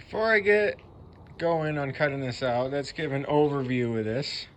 Before I get going on cutting this out, let's give an overview of this.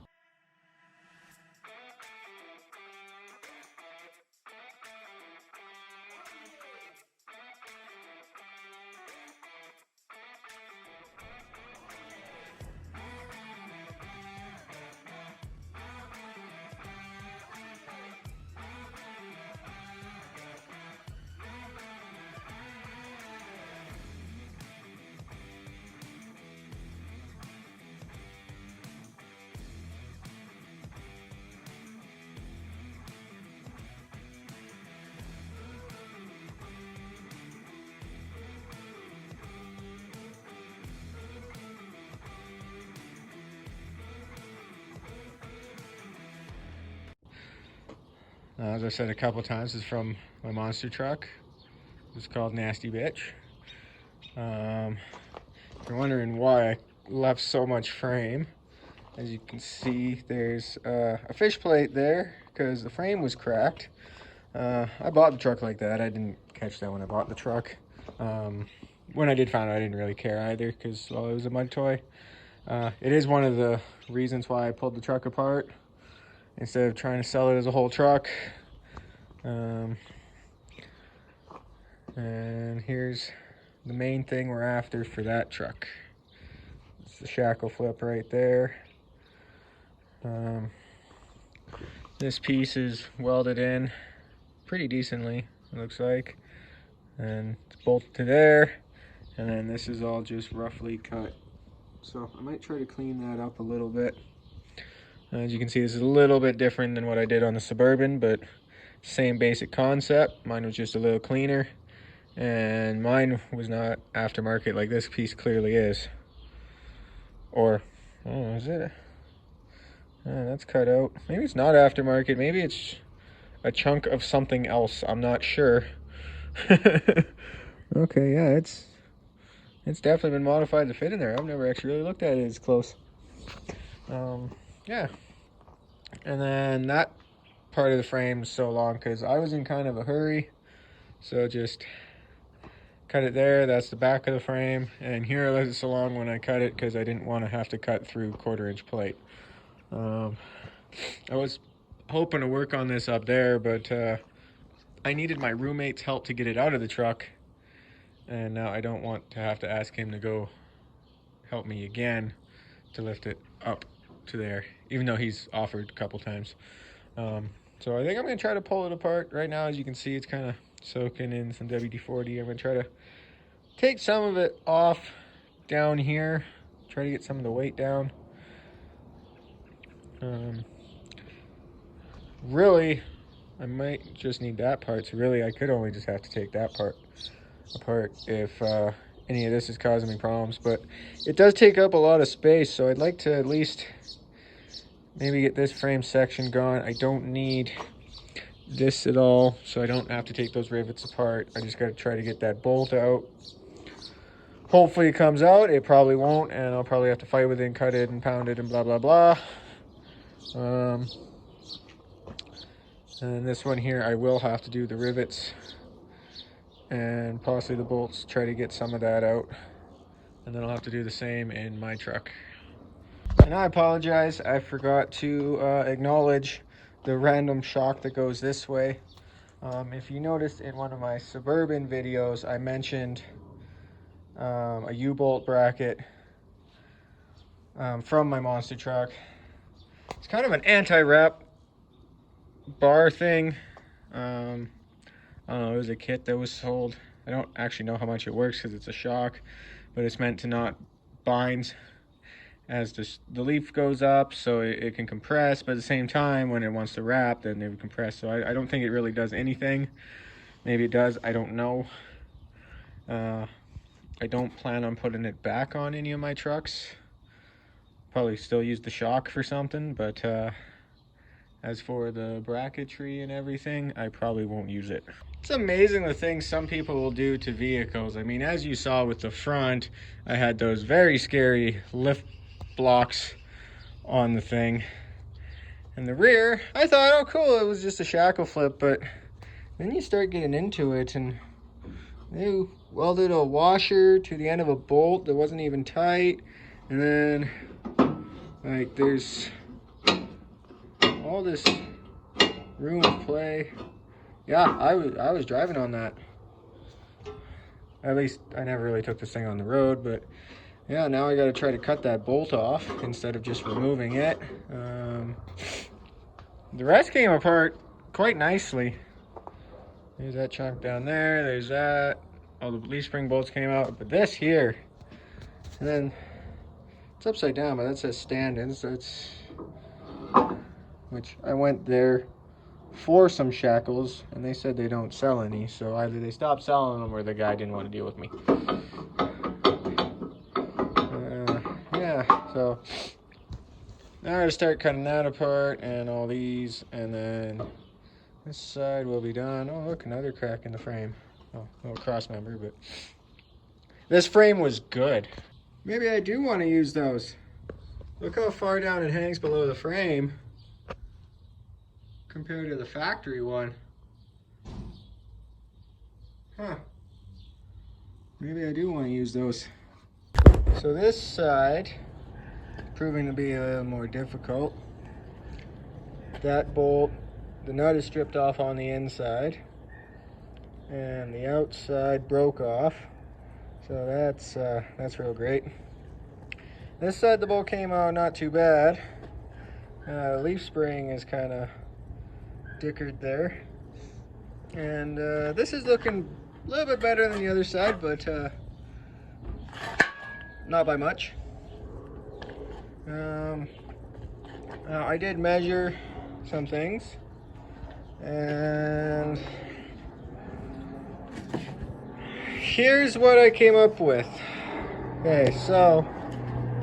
As I said a couple times, it's from my monster truck. It's called Nasty Bitch. If you're wondering why I left so much frame, as you can see, there's a fish plate there because the frame was cracked. I bought the truck like that. I didn't catch that when I bought the truck. When I did find out, I didn't really care either because, well, it was a mud toy. It is one of the reasons why I pulled the truck apart instead of trying to sell it as a whole truck. And here's the main thing we're after for that truck. It's the shackle flip right there. This piece is welded in pretty decently, it looks like, and it's bolted to there, and then this is all just roughly cut. So I might try to clean that up a little bit. As you can see, this is a little bit different than what I did on the Suburban, but same basic concept. Mine was just a little cleaner, and mine was not aftermarket like this piece clearly is. Or, oh, is it? That's cut out. Maybe it's not aftermarket. Maybe it's a chunk of something else. I'm not sure. Okay, yeah, it's definitely been modified to fit in there. I've never actually really looked at it as close. Yeah. And then that part of the frame is so long because I was in kind of a hurry. So just cut it there. That's the back of the frame. And here I left it so long when I cut it because I didn't want to have to cut through 1/4-inch plate. I was hoping to work on this up there, but I needed my roommate's help to get it out of the truck. And now I don't want to have to ask him to go help me again to lift it up to there, even though he's offered a couple times. So I think I'm going to try to pull it apart. Right now, as you can see, it's kind of soaking in some WD-40. I'm going to try to take some of it off down here, try to get some of the weight down. Really, I might just need that part. So really, I could only just have to take that part apart if any of this is causing me problems. But it does take up a lot of space, so I'd like to at least maybe get this frame section gone. I don't need this at all, so I don't have to take those rivets apart. I just got to try to get that bolt out. Hopefully it comes out. It probably won't, and I'll probably have to fight with it and cut it and pound it and blah blah blah. And this one here, I will have to do the rivets and possibly the bolts, try to get some of that out. And then I'll have to do the same in my truck. And I apologize, I forgot to acknowledge the random shock that goes this way. If you noticed in one of my Suburban videos, I mentioned a U-bolt bracket from my monster truck. It's kind of an anti-wrap bar thing. I don't know, it was a kit that was sold. I don't actually know how much it works because it's a shock, but it's meant to not bind as the leaf goes up, so it can compress, but at the same time when it wants to wrap, then it would compress. So I don't think it really does anything. Maybe it does, I don't know. I don't plan on putting it back on any of my trucks. Probably still use the shock for something, but as for the bracketry and everything, I probably won't use it. It's amazing the things some people will do to vehicles. I mean, as you saw with the front, I had those very scary lift blocks on the thing. And the rear, I thought, oh cool, it was just a shackle flip, but then you start getting into it and welded a washer to the end of a bolt that wasn't even tight, and then like there's all this room of play. Yeah, I was driving on that. At least I never really took this thing on the road, but yeah, now I got to try to cut that bolt off instead of just removing it. The rest came apart quite nicely. There's that chunk down there. There's that. All the leaf spring bolts came out, but this here, and then it's upside down, but that says stand-ins. That's which I went there for some shackles, and they said they don't sell any, so either they stopped selling them or the guy didn't want to deal with me. Yeah, so now I gotta start cutting that apart and all these, and then this side will be done. Oh, look, another crack in the frame. Oh, little cross member, but this frame was good. Maybe I do want to use those. Look how far down it hangs below the frame compared to the factory one. Huh. Maybe I do want to use those. So this side, proving to be a little more difficult. That bolt, the nut is stripped off on the inside, and the outside broke off. So that's real great. This side the bolt came out not too bad. Leaf spring is kind of dickered there, and this is looking a little bit better than the other side, but not by much. I did measure some things, and here's what I came up with. Okay, so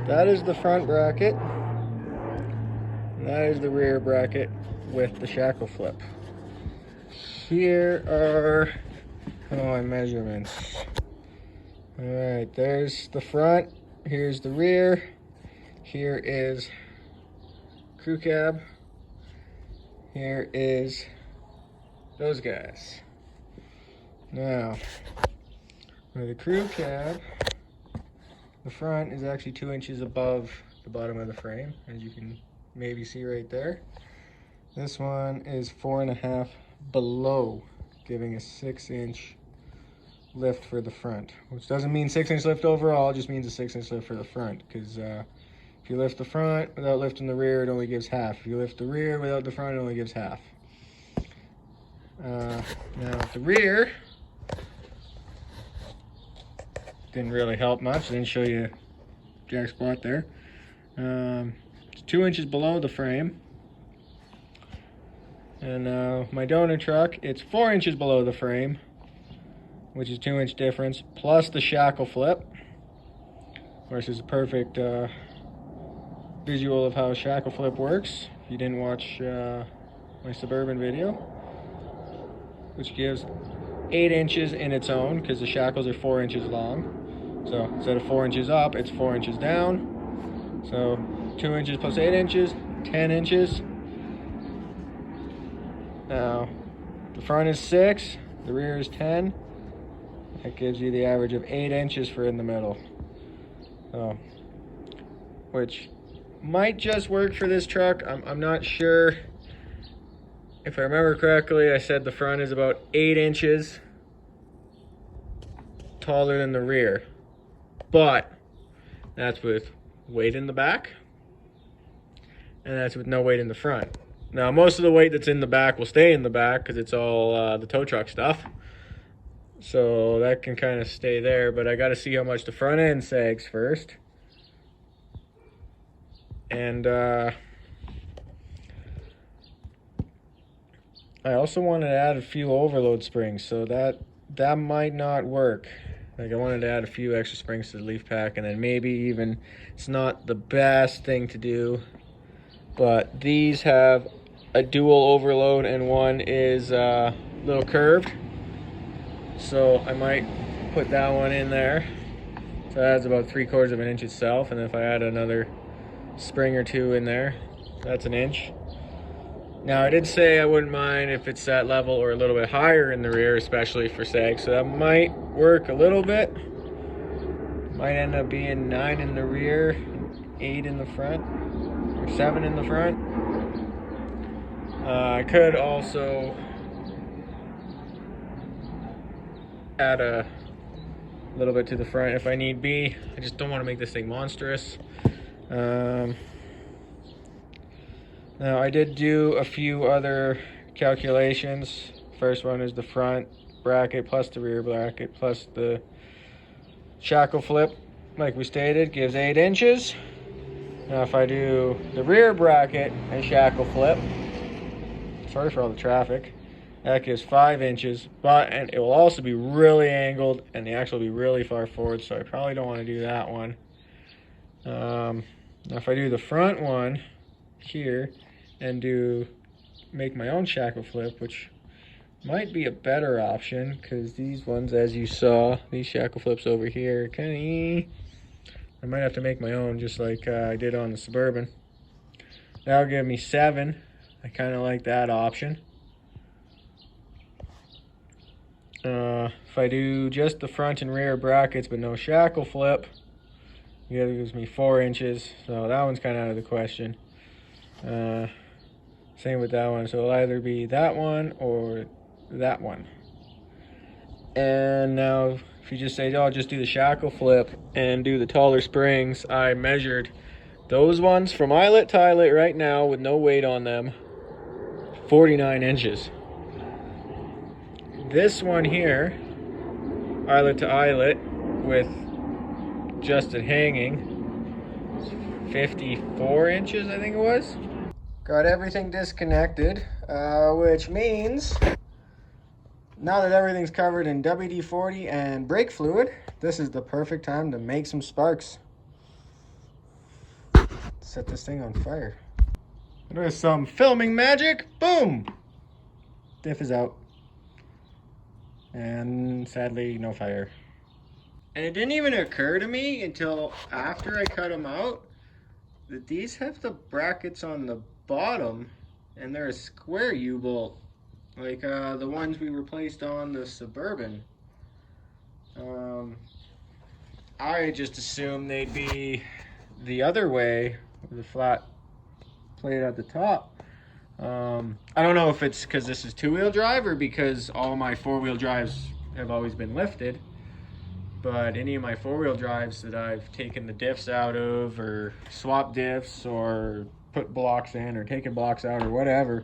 that is the front bracket, and that is the rear bracket with the shackle flip. Here are my measurements. Alright, there's the front, here's the rear, here is crew cab, here is those guys. Now, for the crew cab, the front is actually 2 inches above the bottom of the frame, as you can maybe see right there. This one is 4.5 below, giving a 6-inch lift for the front, which doesn't mean 6-inch lift overall, just means a 6-inch lift for the front, because if you lift the front without lifting the rear, it only gives half. If you lift the rear without the front, it only gives half. Now the rear didn't really help much. Didn't show you jack squat there. It's 2 inches below the frame. And my donor truck, it's 4 inches below the frame, which is 2-inch difference, plus the shackle flip, which is a perfect visual of how a shackle flip works. If you didn't watch my Suburban video, which gives 8 inches in its own, because the shackles are 4 inches long. So instead of 4 inches up, it's 4 inches down. So 2 inches plus 8 inches, 10 inches. Now, the front is 6, the rear is 10. That gives you the average of 8 inches for in the middle. So, which might just work for this truck. I'm not sure. If I remember correctly, I said the front is about 8 inches taller than the rear. But that's with weight in the back, and that's with no weight in the front. Now, most of the weight that's in the back will stay in the back because it's all the tow truck stuff. So that can kind of stay there, but I got to see how much the front end sags first. And I also wanted to add a few overload springs, so that might not work. Like, I wanted to add a few extra springs to the leaf pack, and then maybe even, it's not the best thing to do, but these have a dual overload and one is a little curved. So I might put that one in there. So that adds about 3/4 of an inch itself, and if I add another spring or two in there, that's an inch. Now I did say I wouldn't mind if it's that level or a little bit higher in the rear, especially for sag, so that might work a little bit. Might end up being 9 in the rear, 8 in the front, or 7 in the front. I could also add a little bit to the front if I need be. I just don't want to make this thing monstrous. Now I did do a few other calculations. First one is the front bracket plus the rear bracket plus the shackle flip, like we stated, gives 8 inches. Now if I do the rear bracket and shackle flip, sorry for all the traffic, that gives 5 inches, and it will also be really angled and the axle will be really far forward, so I probably don't want to do that one. Now if I do the front one here and make my own shackle flip, which might be a better option, because these ones, as you saw, these shackle flips over here, I might have to make my own, just like I did on the Suburban. That'll give me 7. I kind of like that option. If I do just the front and rear brackets but no shackle flip, it gives me 4 inches, so that one's kind of out of the question. Same with that one, so it'll either be that one or that one. And now if you just say, oh, I'll just do the shackle flip and do the taller springs, I measured those ones from eyelet to eyelet right now with no weight on them, 49 inches. This one here, eyelet to eyelet with just it hanging, 54 inches I think it was. Got everything disconnected, which means now that everything's covered in WD-40 and brake fluid, this is the perfect time to make some sparks. Set this thing on fire. There's some filming magic. Boom! Diff is out. And sadly, no fire. And it didn't even occur to me until after I cut them out that these have the brackets on the bottom and they're a square U-bolt, like the ones we replaced on the Suburban. I just assumed they'd be the other way, with the flat plate at the top. I don't know if it's because this is 2-wheel drive or because all my 4-wheel drives have always been lifted, but any of my 4-wheel drives that I've taken the diffs out of or swapped diffs or put blocks in or taken blocks out or whatever,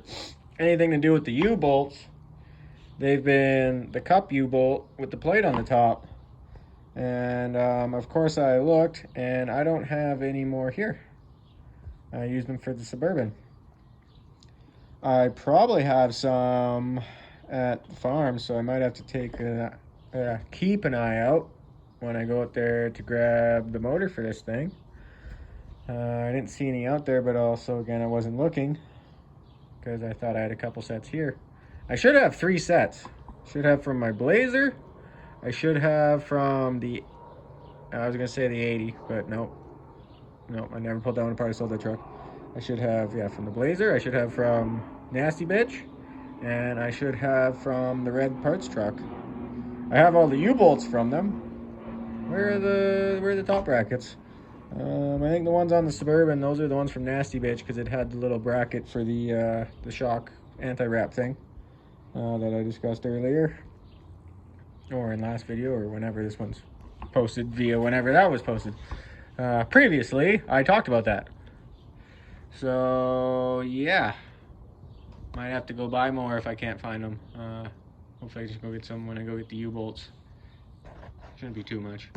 anything to do with the U-bolts, they've been the cup U-bolt with the plate on the top. And of course I looked and I don't have any more here. I used them for the Suburban. I probably have some at the farm, so I might have to keep an eye out when I go out there to grab the motor for this thing. I didn't see any out there, but also, again, I wasn't looking because I thought I had a couple sets here. I should have 3 sets. Should have from my Blazer. I should have from the, I was going to say the 80, but nope. Nope, I never pulled that one apart. I sold that truck. I should have, from the Blazer. I should have from Nasty Bitch. And I should have from the red parts truck. I have all the U-bolts from them. Where are the top brackets? I think the ones on the Suburban, those are the ones from Nasty Bitch, because it had the little bracket for the shock anti-wrap thing that I discussed earlier, or in last video, or whenever this one's posted, via whenever that was posted. Previously, I talked about that. So yeah, might have to go buy more if I can't find them. Hopefully I just go get some when I go get the U-bolts. Shouldn't be too much.